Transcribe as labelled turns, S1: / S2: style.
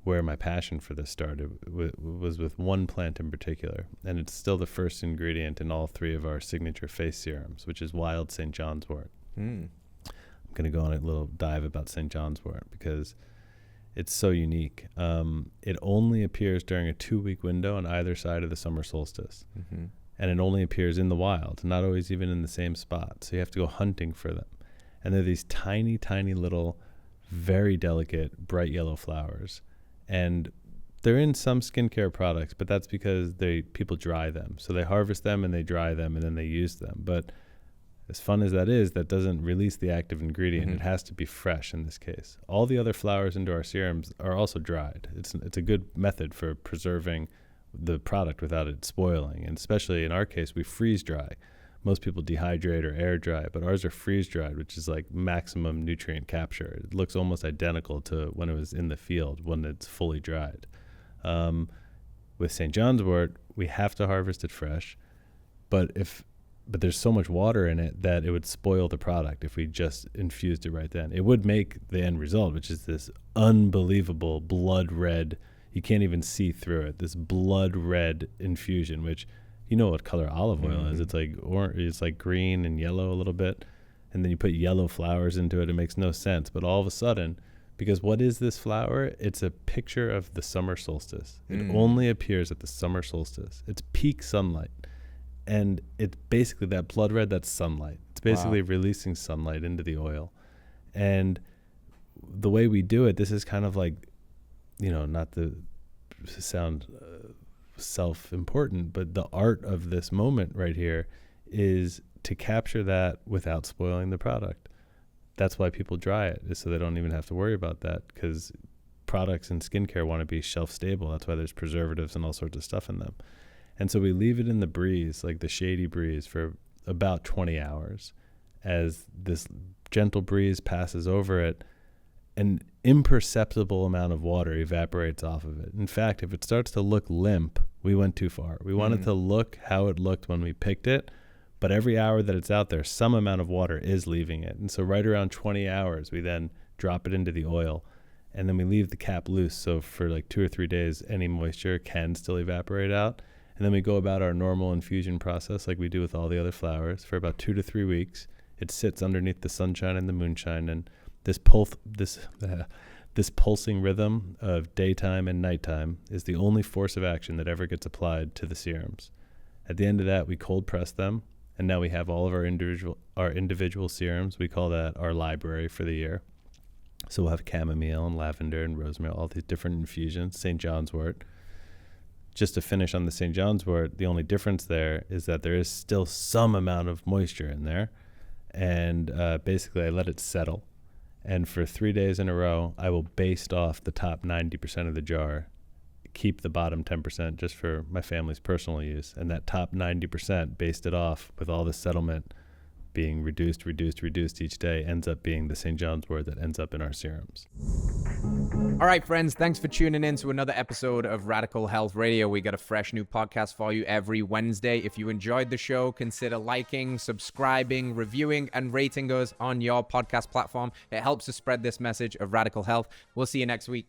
S1: where my passion for this started was with one plant in particular, and it's still the first ingredient in all 3 of our signature face serums, which is wild St. John's wort. I'm going to go on a little dive about St. John's wort because it's so unique. It only appears during a 2-week window on either side of the summer solstice. And it only appears in the wild, not always even in the same spot. So you have to go hunting for them. And they're these tiny, tiny little, very delicate, bright yellow flowers. And they're in some skincare products, but that's because people dry them. So they harvest them and they dry them and then they use them. But as fun as that is, that doesn't release the active ingredient. It has to be fresh in this case. All the other flowers into our serums are also dried. It's a good method for preserving the product without it spoiling. And especially in our case, we freeze dry. Most people dehydrate or air dry, but ours are freeze dried, which is like maximum nutrient capture. It looks almost identical to when it was in the field when it's fully dried. With St. John's wort, we have to harvest it fresh, but there's so much water in it that it would spoil the product if we just infused it right then. It would make the end result, which is this unbelievable blood red, you can't even see through it, this blood red infusion, which you know what color olive oil is. It's like it's like green and yellow a little bit, and then you put yellow flowers into it. It makes no sense, but all of a sudden, because what is this flower? It's a picture of the summer solstice. It only appears at the summer solstice. It's peak sunlight. And it's basically that blood red, that's sunlight. It's basically releasing sunlight into the oil. And the way we do it, this is kind of like, not to sound self-important, but the art of this moment right here is to capture that without spoiling the product. That's why people dry it, is so they don't even have to worry about that, because products in skincare want to be shelf stable. That's why there's preservatives and all sorts of stuff in them. And so we leave it in the breeze, like the shady breeze, for about 20 hours. As this gentle breeze passes over it, an imperceptible amount of water evaporates off of it. In fact, if it starts to look limp, we went too far. We wanted to look how it looked when we picked it, but every hour that it's out there, some amount of water is leaving it. And so right around 20 hours, we then drop it into the oil, and then we leave the cap loose. So for like 2 or 3 days, any moisture can still evaporate out. And then we go about our normal infusion process like we do with all the other flowers for about 2 to 3 weeks. It sits underneath the sunshine and the moonshine, and this pulsing rhythm of daytime and nighttime is the only force of action that ever gets applied to the serums. At the end of that, we cold press them, and now we have all of our individual serums. We call that our library for the year. So we'll have chamomile and lavender and rosemary, all these different infusions, St. John's wort. Just to finish on the St. John's wort, the only difference there is that there is still some amount of moisture in there. And basically, I let it settle. And for 3 days in a row, I will baste off the top 90% of the jar, keep the bottom 10% just for my family's personal use. And that top 90% basted off with all the settlement being reduced each day ends up being the St. John's wort that ends up in our serums.
S2: All right, friends, thanks for tuning in to another episode of Radical Health Radio. We got a fresh new podcast for you every Wednesday. If you enjoyed the show, consider liking, subscribing, reviewing, and rating us on your podcast platform. It helps us spread this message of radical health. We'll see you next week.